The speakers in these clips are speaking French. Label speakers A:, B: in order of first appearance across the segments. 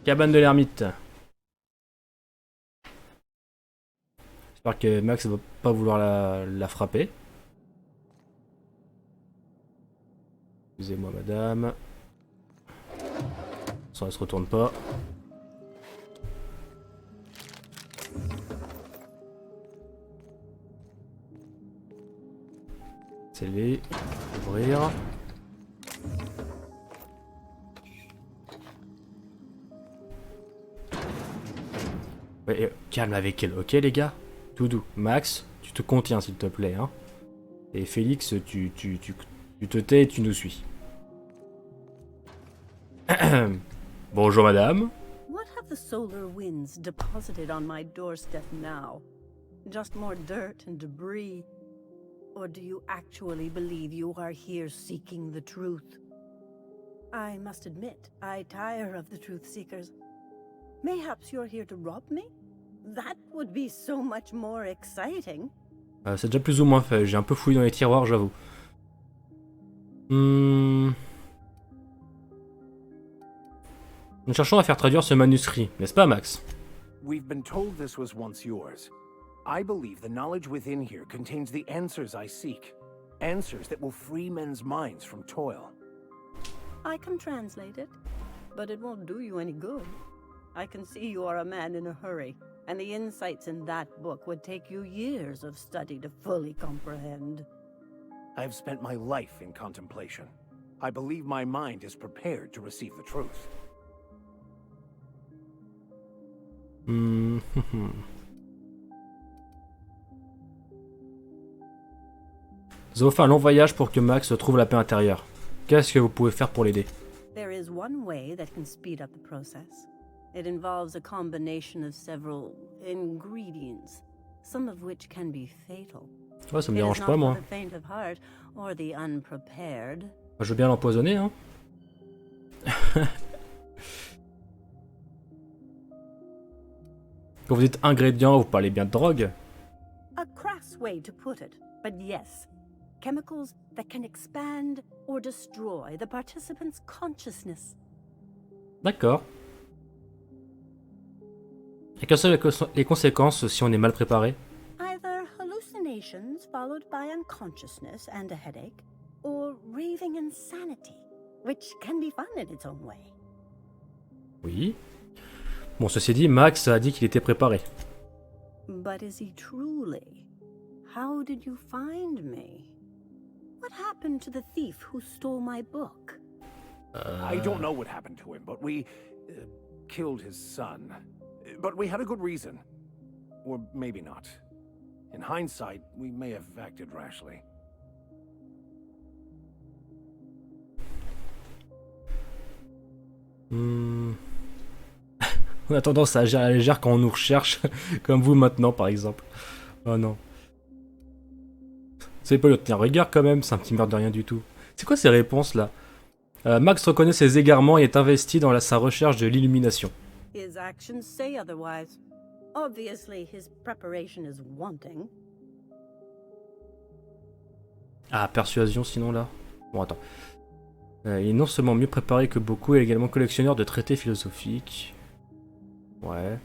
A: Cabane de l'ermite. J'espère que Max va pas vouloir la frapper. Excusez-moi madame. Ça elle se retourne pas. Sceller. Ouvrir. Ouais, calme avec elle, ok les gars? Tout doux. Max, tu te contiens s'il te plaît. Hein. Et Félix, tu te tais et tu nous suis. Bonjour madame.
B: What have the solar winds deposited on my doorstep now? Just more dirt and debris? Or do you actually believe you are here seeking the truth? I must admit, I tire of the truth seekers. Mayhaps you're here to rob me? That would be so much more exciting.
A: C'est déjà plus ou moins fait, j'ai un peu fouillé dans les tiroirs, j'avoue. Nous cherchons à faire traduire ce manuscrit, n'est-ce pas Max?
C: We've been told this was once yours. I believe the knowledge within here contains the answers I seek. Answers that will free men's minds from toil.
B: I can translate it, but it won't do you any good. I can see you are a man in a hurry, and the insights in that book would take you years of study to fully comprehend.
C: I've spent my life in contemplation. I believe my mind is prepared to receive the truth.
A: Nous avons fait un long voyage pour que Max trouve la paix intérieure. Qu'est-ce que vous pouvez faire pour l'aider?
B: There is one way that can speed up the process. It involves a combination of several ingredients, some of which can be fatal.
A: Ouais, ça me dérange pas moi.
B: The faint of heart or the unprepared.
A: Je veux bien l'empoisonner, hein. Quand vous dites ingrédients, vous parlez bien de drogue?
B: A crass way to put it, but yes. Chemicals that can expand or destroy the participant's consciousness.
A: D'accord. Et quelles sont les conséquences si on est mal préparé?
B: Either hallucinations followed by unconsciousness and a headache, or raving insanity, which can be fun in its own way.
A: Oui. Bon, ceci dit, Max a dit qu'il était préparé.
B: But is he truly? How did you find me? What happened to the thief who stole my book?
C: I don't know what happened to him, but we killed his son. But we had a good reason. Or maybe not. In hindsight, we may have acted rashly.
A: On a tendance à agir à la légère quand on nous recherche, comme vous maintenant par exemple. Oh non. Vous savez pas le tenir rigueur quand même, c'est un petit meurtre de rien du tout. C'est quoi ces réponses là? Max reconnaît ses égarements et est investi dans sa recherche de l'illumination.
B: His actions say otherwise. Obviously, his preparation is wanting.
A: Ah, persuasion sinon là. Bon, attends. Il est non seulement mieux préparé que beaucoup, il est également collectionneur de traités philosophiques. Ouais.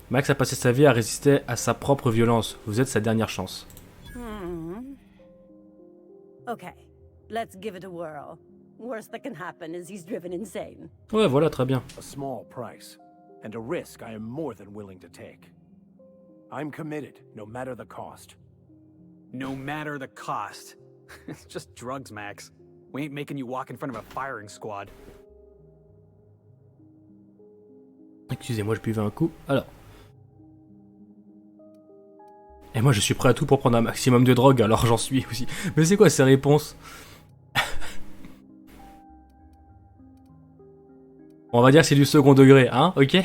A: Max a passé sa vie à résister à sa propre violence. Vous êtes sa dernière chance.
B: Okay, let's give it a whirl. Worst that can happen is he's driven insane.
A: Ouais, voilà, très bien.
C: A small price, and a risk I am more than willing to take. I'm committed, no matter the cost.
D: No matter the cost. It's just drugs, Max. We ain't making you walk in front of a firing squad.
A: Excusez-moi, je buvais un coup. Alors. Et moi, je suis prêt à tout pour prendre un maximum de drogue, alors j'en suis aussi. Mais c'est quoi ces réponses? On va dire que c'est du second degré, hein, ok?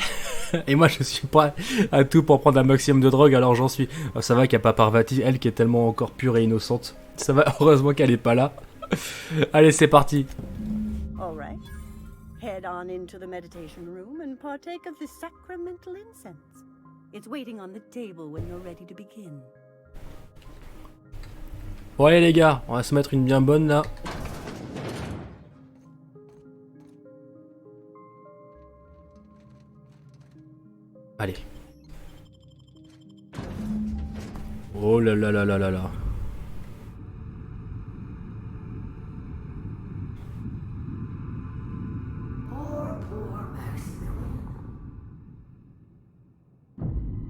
A: Et moi, je suis prêt à tout pour prendre un maximum de drogue, alors j'en suis. Oh, ça va qu'il n'y a pas Parvati, elle qui est tellement encore pure et innocente. Ça va, heureusement qu'elle est pas là. Allez, c'est parti.
B: All right. Head on into the meditation room and partake of the sacramental incense. It's waiting on the table when you're ready to begin.
A: Bon, allez les gars, on va se mettre une bien bonne là. Allez. Oh là là là là là là.
E: Poor Maximilian.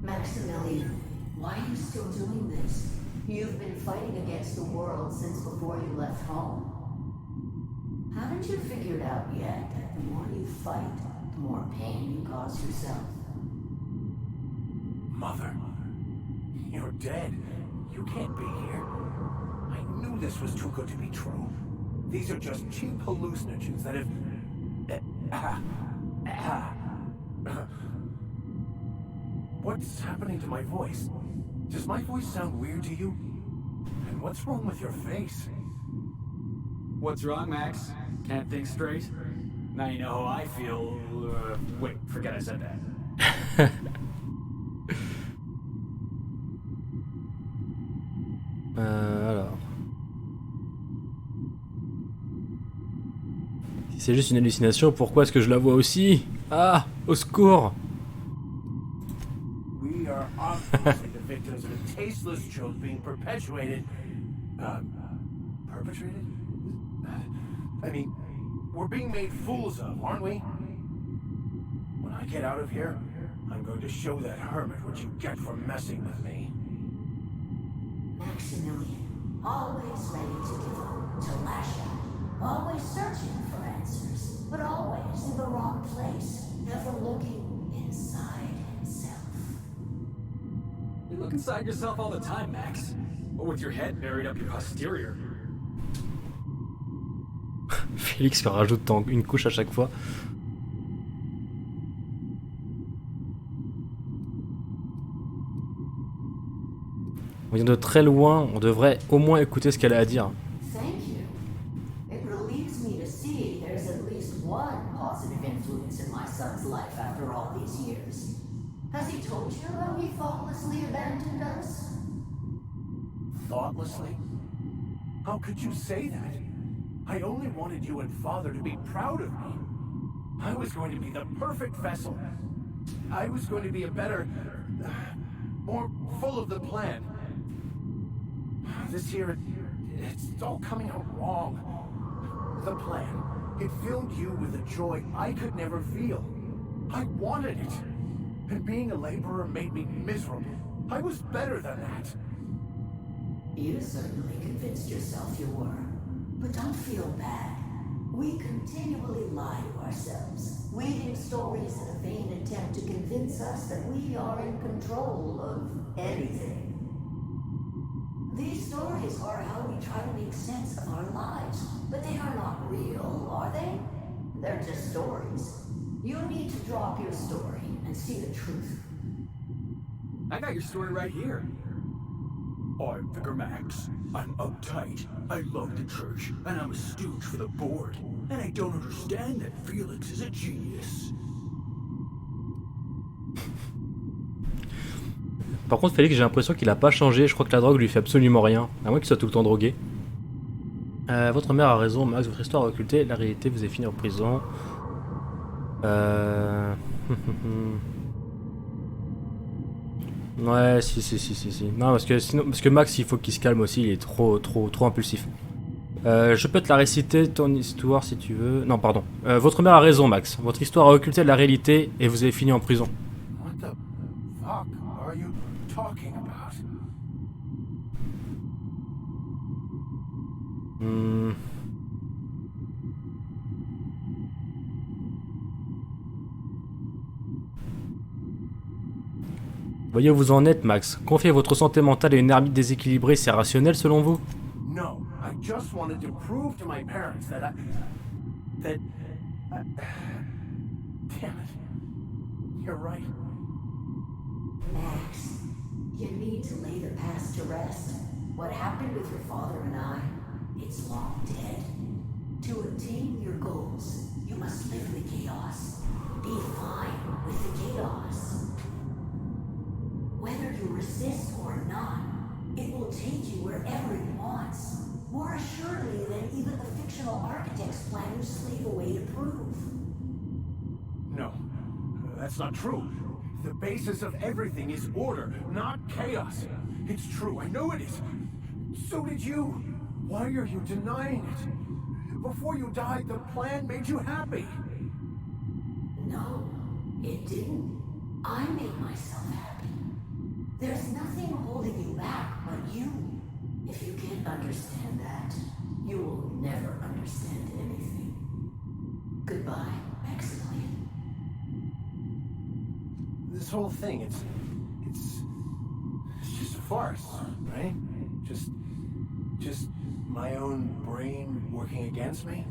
E: Maximilian, why are you still doing this? You've been fighting against the world since before you left home. Haven't you figured out yet that the more you fight, the more pain you cause yourself?
C: Mother, you're dead. You can't be here. I knew this was too good to be true. These are just cheap hallucinogens that have... What's happening to my voice? Does my voice sound weird to you? And what's wrong with your face?
D: What's wrong, Max? Can't think straight? Now you know how I feel. Wait, forget I said that.
A: Alors. Si c'est juste une hallucination, pourquoi est-ce que je la vois aussi? Ah, au secours!
C: We are obviously the victims of a tasteless joke being perpetuated. Perpetrated? I mean, we're being made fools of, aren't we? When I get out of here, I'm going to show that hermit what you get for messing with me.
E: Maximilian, always ready to give up, to lash out, always searching for answers, but always in the wrong place, never looking inside himself.
D: You look inside yourself all the time, Max. Or with your head buried up your posterior.
A: Félix qui rajoute une couche à chaque fois. On vient de très loin, on devrait au moins écouter ce qu'elle a à dire.
E: Thank you. It relieves me to see there's at least one positive influence in my son's life after all these years. Has he told you how he thoughtlessly abandoned us?
C: Thoughtlessly? How could you say that? I only wanted you and Father to be proud of me. I was going to be the perfect vessel. I was going to be a better... more full of the plan. This year, it's all coming out wrong. The plan, it filled you with a joy I could never feel. I wanted it. And being a laborer made me miserable. I was better than that.
E: You certainly convinced yourself you were. But don't feel bad. We continually lie to ourselves, weaving stories in a vain attempt to convince us that we are in control of anything. These stories are how we try to make sense of our lives, but they are not real, are they? They're just stories. You need to drop your story and see the truth.
D: I got your story right here. I'm Vicar Max. I'm uptight. I love the church, and I'm a stooge for the board. And I don't understand that Felix is a genius.
A: Par contre, Félix, j'ai l'impression qu'il a pas changé. Je crois que la drogue lui fait absolument rien, à moins qu'il soit tout le temps drogué. Votre mère a raison, Max. Votre histoire a occulté la réalité. Vous avez fini en prison. Ouais, si. Non, parce que Max, il faut qu'il se calme aussi. Il est trop impulsif. Je peux te la réciter, ton histoire, si tu veux. Non, pardon. Votre mère a raison, Max. Votre histoire a occulté la réalité et vous avez fini en prison.
C: What the fuck are you talking about?
A: Voyez où vous en êtes, Max. Confier votre santé mentale à une ermite déséquilibrée, c'est rationnel selon vous?
C: No, I just wanted to prove to my parents that damn it. You're right.
E: Max, you need to lay the past to rest. What happened with your father and I, it's long dead. To attain your goals, you must live the chaos. Be fine with the chaos. Whether you resist or not, it will take you wherever it wants. More assuredly than even the fictional architect's plan you slave away to prove.
C: No, that's not true. The basis of everything is order, not chaos. It's true, I know it is. So did you. Why are you denying it? Before you died, the plan made you happy.
E: No, it didn't. I made myself happy. There's nothing holding you back but you. If you can't understand that, you will never understand anything. Goodbye, Maximilian.
C: This whole thing, it's just a farce, right? Just my own brain working against me?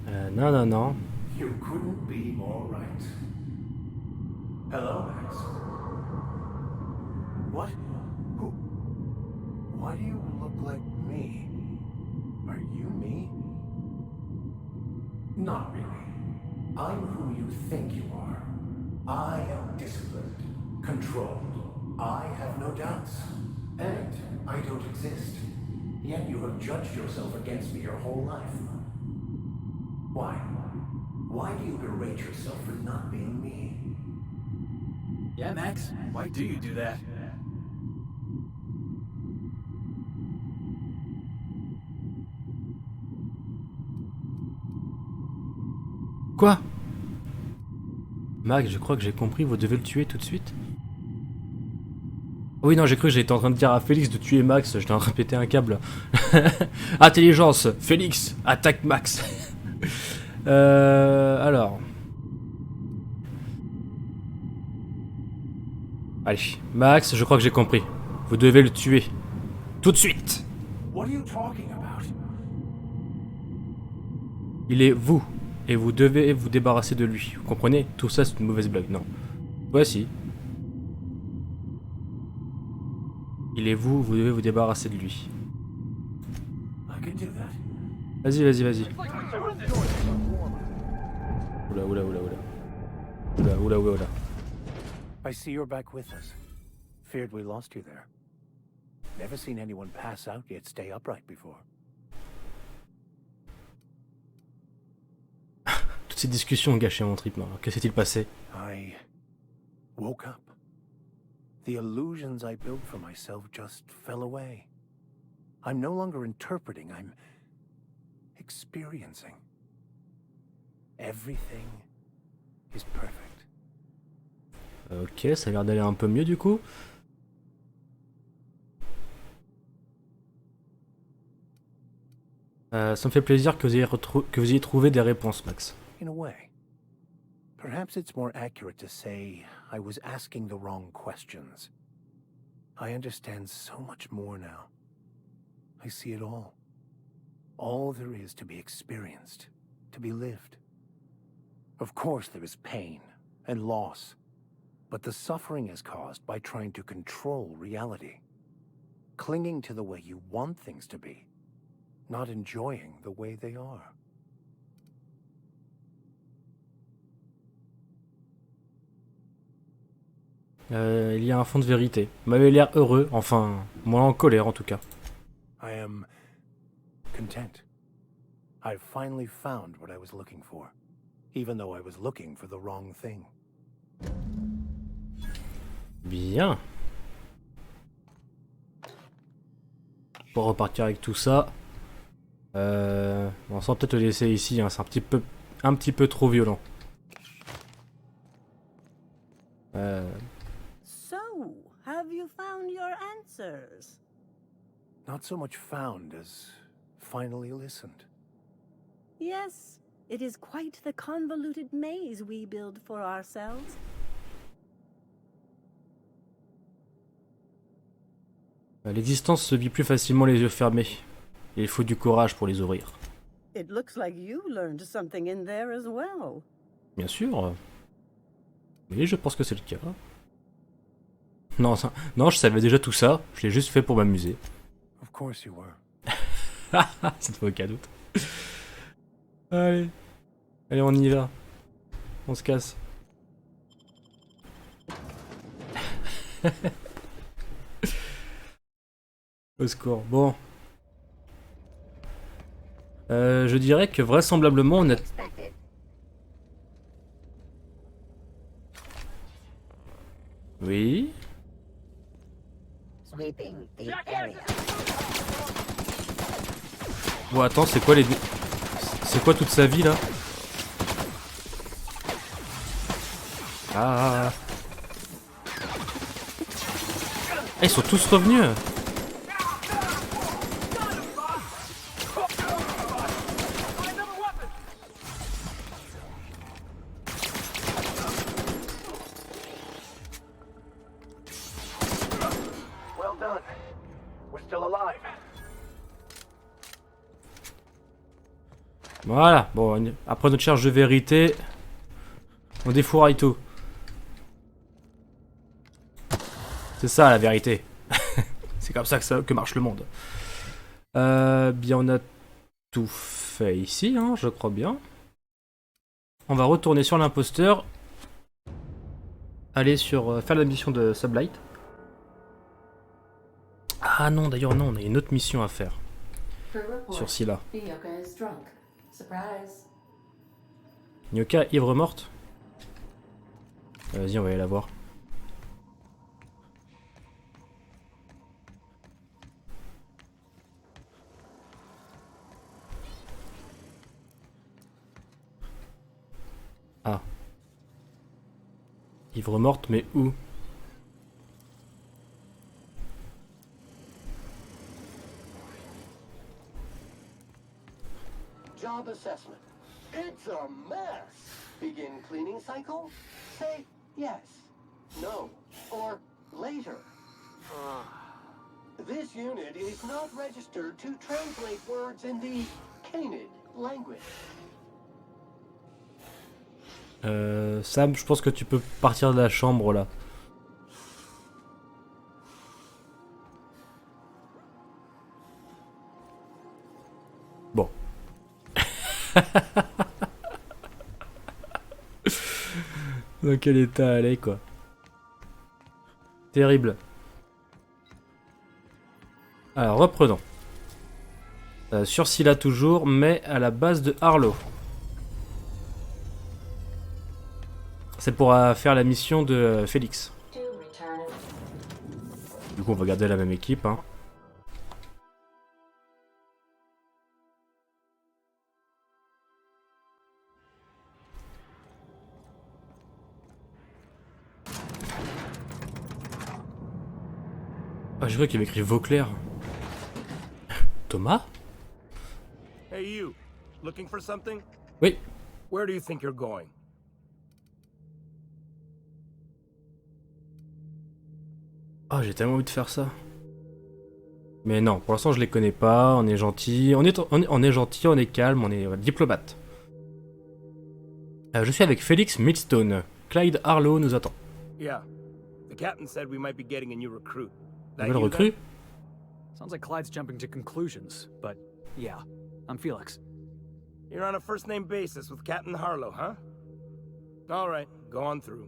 A: Non, non, non.
C: You couldn't be more right. Hello, Max. What? Who? Why do you look like me? Are you me? Not really. I'm who you think you are. I am disciplined, controlled. I have no doubts. And I don't exist. Yet you have judged yourself against me your whole life. Why? Why do you berate yourself for not being me?
D: Yeah, Max, why do you do that?
A: Quoi? Max, je crois que j'ai compris, vous devez le tuer tout de suite. Oui, non, j'ai cru que j'étais en train de dire à Félix de tuer Max, je t'ai répété un câble. Intelligence, Félix, attaque Max. Alors. Allez, Max, je crois que j'ai compris. Vous devez le tuer. Tout de suite.
C: What are you talking about?
A: Il est vous. Et vous devez vous débarrasser de lui. Vous comprenez? Tout ça, c'est une mauvaise blague. Non. Voici. Il est vous, vous devez vous débarrasser de lui.
C: I can do that.
A: Vas-y, vas-y, vas-y. Oula, oula, oula, oula. Oula, oula, oula, oula.
C: I see you're back with us. Feared we lost you there. Never seen anyone pass out yet stay upright before.
A: Toutes ces discussions ont gâché mon trip. Que s'est-il passé?
C: I woke up. The illusions I built for myself just fell away. I'm no longer interpreting, I'm experiencing. Everything is perfect.
A: Ok, ça a l'air d'aller un peu mieux du coup. Ça me fait plaisir que vous ayez trouvé des réponses, Max.
C: In a way. Perhaps it's more accurate to say I was asking the wrong questions. I understand so much more now. I see it all. All there is to be experienced, to be lived. Of course there is pain and loss, but the suffering is caused by trying to control reality. Clinging to the way you want things to be, not enjoying the way they are.
A: Il y a un fond de vérité. Vous m'avez l'air heureux, enfin, moi en colère en tout cas.
C: I am content. I've finally found what I was looking for, even though I was looking for the wrong thing.
A: Bien. Pour repartir avec tout ça. On va peut-être le laisser ici, hein, c'est un petit peu trop violent.
B: So, have you found your answers?
C: Not so much found as finally listened.
B: Yes, it is quite the convoluted maze we build for ourselves.
A: L'existence se vit plus facilement les yeux fermés. Il faut du courage pour les ouvrir.
B: It looks like you learned something in there as well.
A: Bien sûr. Oui, je pense que c'est le cas. Non, non, je savais déjà tout ça. Je l'ai juste fait pour m'amuser.
C: Of course you were.
A: Cette fois, aucun doute. Allez. Allez, on y va. On se casse. Au secours. Bon. Je dirais que vraisemblablement on a... Oui.
E: Sweeping the area.
A: Bon, attends, c'est quoi les... C'est quoi toute sa vie, là? Ah. Ils sont tous revenus.
C: Well done. We're still alive.
A: Voilà, bon, après notre charge de vérité, on défouraille tout. C'est ça la vérité. C'est comme ça que marche le monde. Bien, on a tout fait ici, hein, je crois bien. On va retourner sur l'imposteur. Aller sur faire la mission de Sublight. Ah non, d'ailleurs non, on a une autre mission à faire. Sur ci-là. Nyoka, ivre morte. Vas-y, on va aller la voir. Ah. Ivre morte, mais où?
F: Job assessment. It's a mess. Begin cleaning cycle? Say yes, no, or later. This unit is not registered to translate words in the Canid language.
A: Sam, je pense que tu peux partir de la chambre là. Bon. Dans quel état elle est, quoi. Terrible. Alors, reprenons. Sursis là toujours, mais à la base de Harlow. C'est pour faire la mission de Félix. Du coup, on va garder la même équipe, hein. Ah, j'ai cru qu'il y avait écrit Vauclair. Thomas?
C: Hey you, looking for something?
A: Oui.
C: Where do you think you're going?
A: Ah, j'ai tellement envie de faire ça. Mais non, pour l'instant je les connais pas, on est gentil, on est gentil, on est calme, on est diplomate. Je suis avec Félix Millstone. Clyde Harlow nous attend.
C: Yeah. The captain said we might be getting a new recruit. That
A: Nouvelle
C: you,
A: recrue?
C: then?
G: Sounds like Clyde's jumping to conclusions, but yeah, I'm Felix.
C: You're on a first-name basis with Captain Harlow, huh? All right, go on through.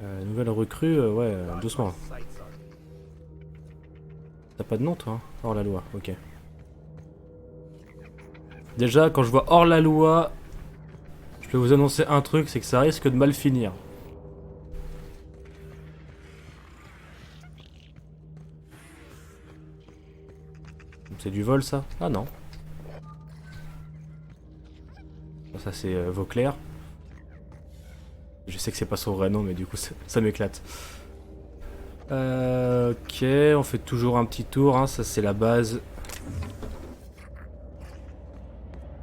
A: Nouvelle recrue, ouais, doucement. T'as pas de nom, toi, hein? Hors la loi, ok. Déjà, quand je vois hors la loi, je peux vous annoncer un truc, c'est que ça risque de mal finir. C'est du vol, ça? Ah non. Ça, c'est Vauclair. Je sais que c'est pas son vrai nom, mais du coup, ça m'éclate. Ok, on fait toujours un petit tour, hein, ça c'est la base.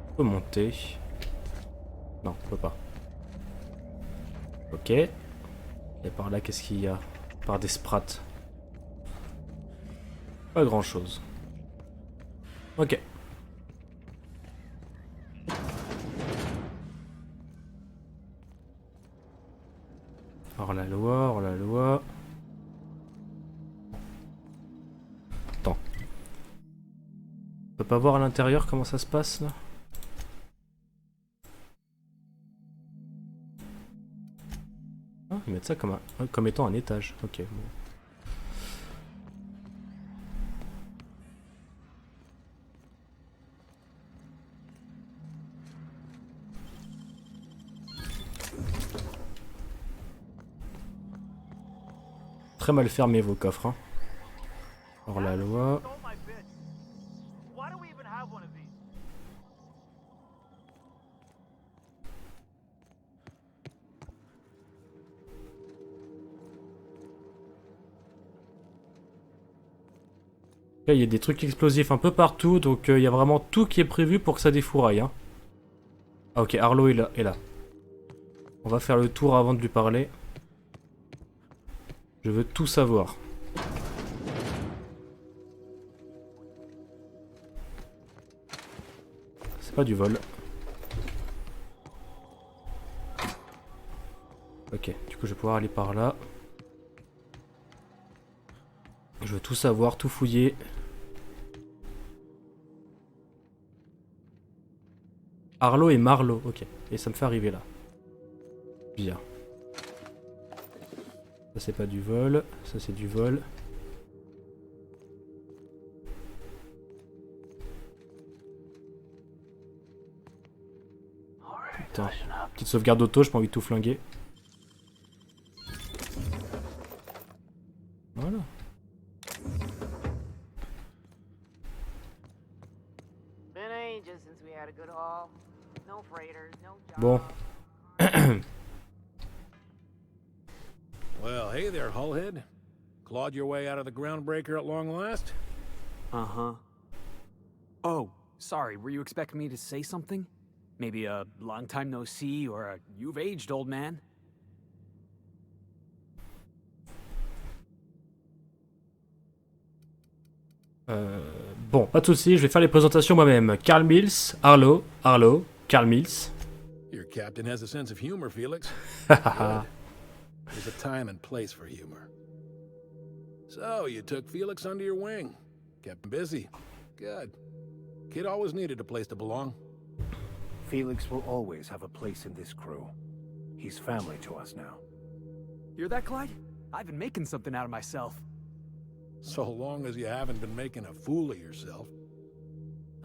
A: On peut monter. Non, on peut pas. Ok. Et par là, qu'est-ce qu'il y a? Par des sprats. Pas grand chose. Ok. Hors la loi, hors la loi. Attends. On peut pas voir à l'intérieur comment ça se passe là? Ah, ils mettent ça comme étant un étage. Ok, bon. très mal fermés vos coffres. Hein. Hors la loi. Là, il y a des trucs explosifs un peu partout, donc il y a vraiment tout qui est prévu pour que ça défouraille. Hein. Ah ok, Arlo est là. On va faire le tour avant de lui parler. Je veux tout savoir. C'est pas du vol. Ok, du coup je vais pouvoir aller par là. Je veux tout savoir, tout fouiller. Arlo et Marlo, ok. Et ça me fait arriver là. Bien. Ça c'est pas du vol, ça c'est du vol. Putain, petite sauvegarde auto, j'ai pas envie de tout flinguer. Voilà. Bon.
C: Well, hey there, hullhead. Clawed your way out of the groundbreaker at long last?
G: Uh-huh. Oh, sorry, were you expecting me to say something? Maybe a long time no see or a you've aged, old man?
A: Bon, pas de soucis, je vais faire les présentations moi-même. Carl Mills, Arlo, Carl Mills.
C: Your captain has a sense of humor, Felix. Good. There's a time and place for humor. So, you took Felix under your wing. Kept him busy. Good. Kid always needed a place to belong.
F: Felix will always have a place in this crew. He's family to us now.
G: Hear that, Clyde? I've been making something out of myself.
C: So long as you haven't been making a fool of yourself.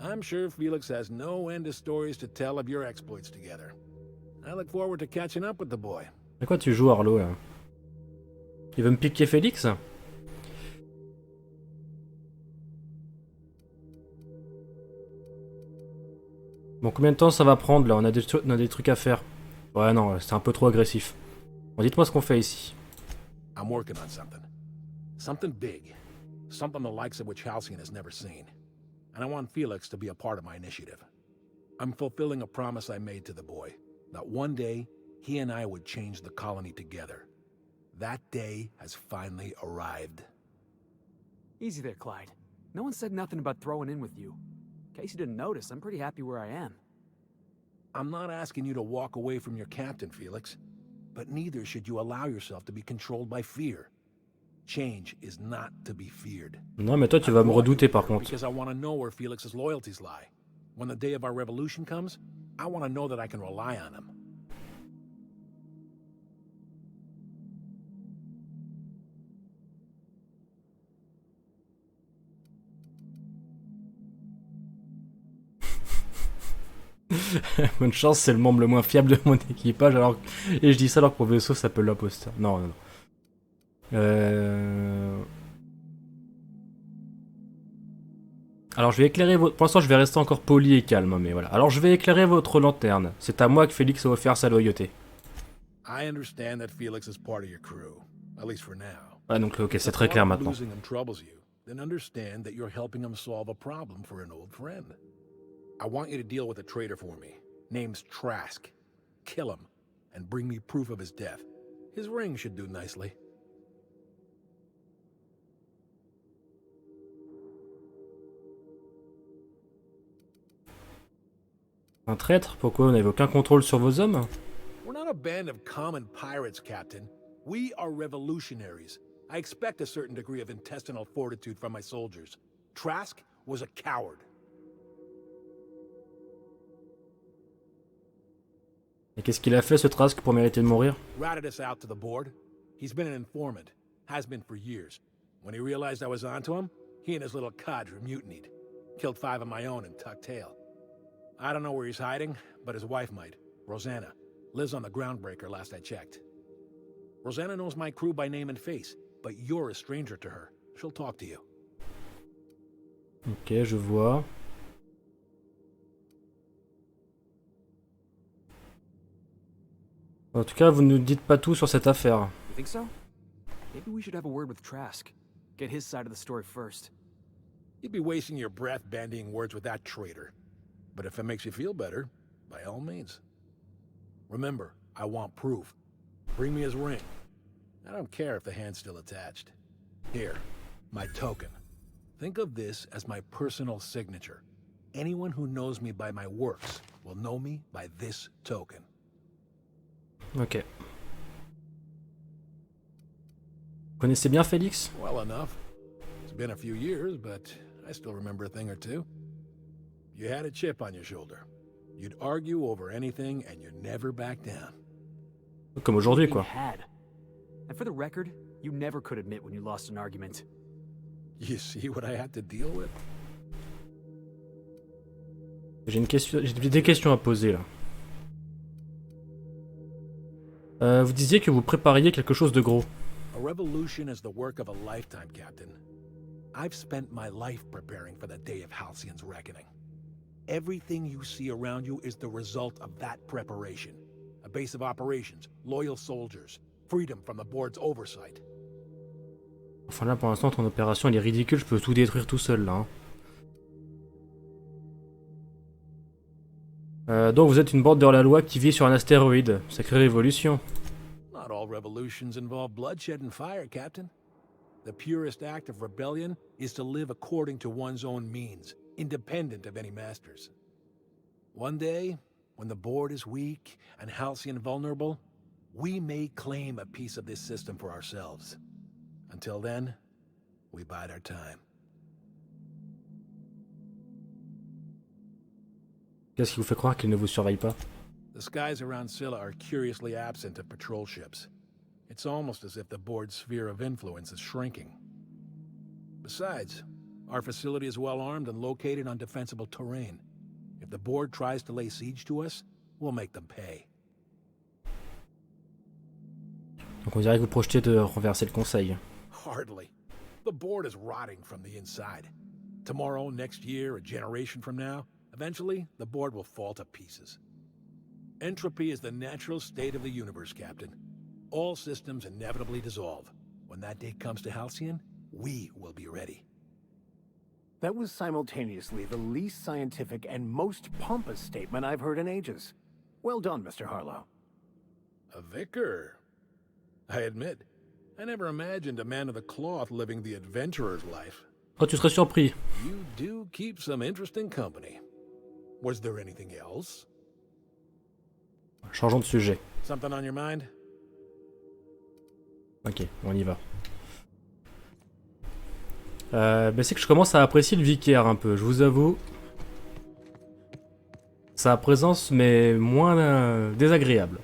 C: I'm sure Felix has no end of stories to tell of your exploits together. I look forward to catching up with the boy.
A: À quoi tu joues, Arlo, là? Il veut me piquer Félix? Bon, combien de temps ça va prendre, là? On a des trucs à faire. Ouais, non, c'est un peu trop agressif. Bon, dites-moi ce qu'on fait ici.
C: I'm working on something. Something big. Something the likes of which Halcyon has never seen. And I want Felix to be a part of my initiative. I'm fulfilling a promise I made to the boy, that one day, he and I would change the colony together. That day has finally arrived.
G: Easy there, Clyde. No one said nothing about throwing in with you. In case you didn't notice, I'm pretty happy where I am.
C: I'm not asking you to walk away from your captain, Felix. But neither should you allow yourself to be controlled by fear. Change is not to be feared.
A: Non, mais toi, tu vas me redouter, par contre.
C: Because I want to know where Felix's loyalties lie. When the day of our revolution comes, I want to know that I can rely on him.
A: Bonne chance, c'est le membre le moins fiable de mon équipage. Alors... Et je dis ça alors que pour vaisseau, ça peut l'imposteur. Non, non, non. Alors je vais éclairer votre... Pour l'instant, je vais rester encore poli et calme, mais voilà. Alors je vais éclairer votre lanterne. C'est à moi que Félix a offert sa loyauté.
C: I understand that Felix is part of your crew, at least for now.
A: Ah donc ok, c'est très clair maintenant.
C: Losing him troubles you, then understand that you're helping him solve a problem for an old friend. I want you to deal with a traitor for me. Name's Trask. Kill him, and bring me proof of his death. His ring should do nicely.
A: Un traître? Pourquoi vous n'avez aucun contrôle sur vos hommes?
C: We're not a band of common pirates, Captain. We are revolutionaries. I expect a certain degree of intestinal fortitude from my soldiers. Trask was a coward.
A: Et qu'est-ce qu'il a fait, ce Trask, pour mériter de mourir?
C: Ratted us out to the board. He's been an informant. Has been for years. When he realized I was onto him, he and his little cadre mutinied. Killed 5 of my own and tucked tail. I don't know where he's hiding, but his wife might. Rosanna. Lives on the groundbreaker last I checked. Rosanna knows my crew by name and face. but you're a stranger to her. She'll talk to you.
A: Ok, je vois. En tout cas, vous ne nous dites pas tout sur cette affaire.
G: You think so? Maybe we should have a word with Trask. Get his side of the story first.
C: You'd be wasting your breath bandying words with that traitor. But if it makes you feel better, by all means. Remember, I want proof. Bring me his ring. I don't care if the hand's still attached. Here, my token. Think of this as my personal signature. Anyone who knows me by my works will know me by this token.
A: Ok. Vous connaissez bien Félix?
C: Well enough. It's been a few years, but I still remember a thing or two. You had a chip on your shoulder. You'd argue over anything and you never back down.
A: Comme aujourd'hui,
G: You
A: quoi.
G: had. And for the record, you never could admit when you lost an argument.
C: You see what I had to deal with?
A: J'ai des questions à poser là. Vous disiez que vous prépariez quelque chose de gros.
C: A revolution is the work of a lifetime, Captain. I've spent my life preparing for the day of Halcyon's reckoning. Everything you see around you is the result of that preparation. A base of operations, loyal soldiers, freedom from the board's oversight.
A: Enfin là, pour l'instant, ton opération, elle est ridicule. Je peux tout détruire tout seul là. Donc vous êtes une bande de hors-la-loi qui vit sur un astéroïde. Sacrée révolution.
C: Not all revolutions involve bloodshed and fire, Captain. The purest act of rebellion is to live according to one's own means, independent of any masters. One day, when the board is weak and Halcyon vulnerable, we may claim a piece of this system for ourselves. Until then, we bide our time.
A: Qu'est-ce qui vous fait croire qu'il ne vous surveille pas?
C: The skies around Scylla are curiously absent of patrol ships. It's almost as if the board's sphere of influence is shrinking. Besides, our facility is well armed and located on defensible terrain. If the board tries to lay siege to us, we'll make them pay.
A: Donc on dirait que vous projetez de renverser le conseil.
C: Hardly. The board is rotting from the inside. Tomorrow, next year, a generation from now, eventually, the board will fall to pieces. Entropy is the natural state of the universe, Captain. All systems inevitably dissolve. When that day comes to Halcyon, we will be ready.
F: That was simultaneously the least scientific and most pompous statement I've heard in ages. Well done, Mr. Harlow.
C: A vicar? I admit, I never imagined a man of the cloth living the adventurer's life.
A: Oh, tu serais surpris.
C: You do keep some interesting company. Was there anything else?
A: Changeons de sujet.
C: Something on your mind?
A: Ok, on y va. C'est que je commence à apprécier le vicaire un peu, je vous avoue. Sa présence m'est moins désagréable.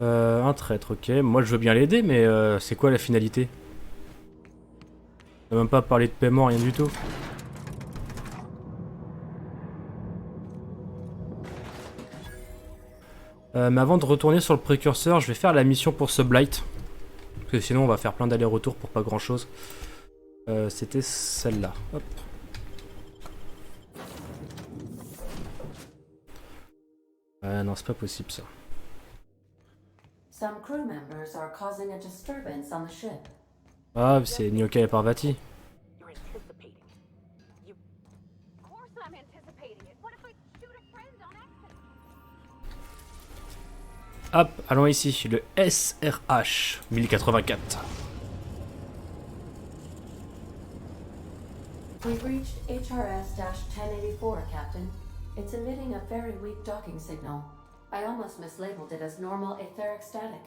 A: Un traître, ok. Moi je veux bien l'aider, mais c'est quoi la finalité? On n'a même pas parlé de paiement, rien du tout. Mais avant de retourner sur le précurseur, je vais faire la mission pour ce Blight. Parce que sinon on va faire plein d'allers-retours pour pas grand chose. C'était celle-là. Hop. Non, c'est pas possible ça.
E: Some crew members are causing a disturbance on the ship.
A: Ah, c'est Nyoka et Parvati.
H: You're anticipating it. Of course I'm anticipating it. What if I shoot a friend on accident?
A: Hop, allons ici, le SRH 1084.
E: We've reached HRS-1084, Captain. It's emitting a very weak docking signal. I almost mislabeled it as normal etheric static.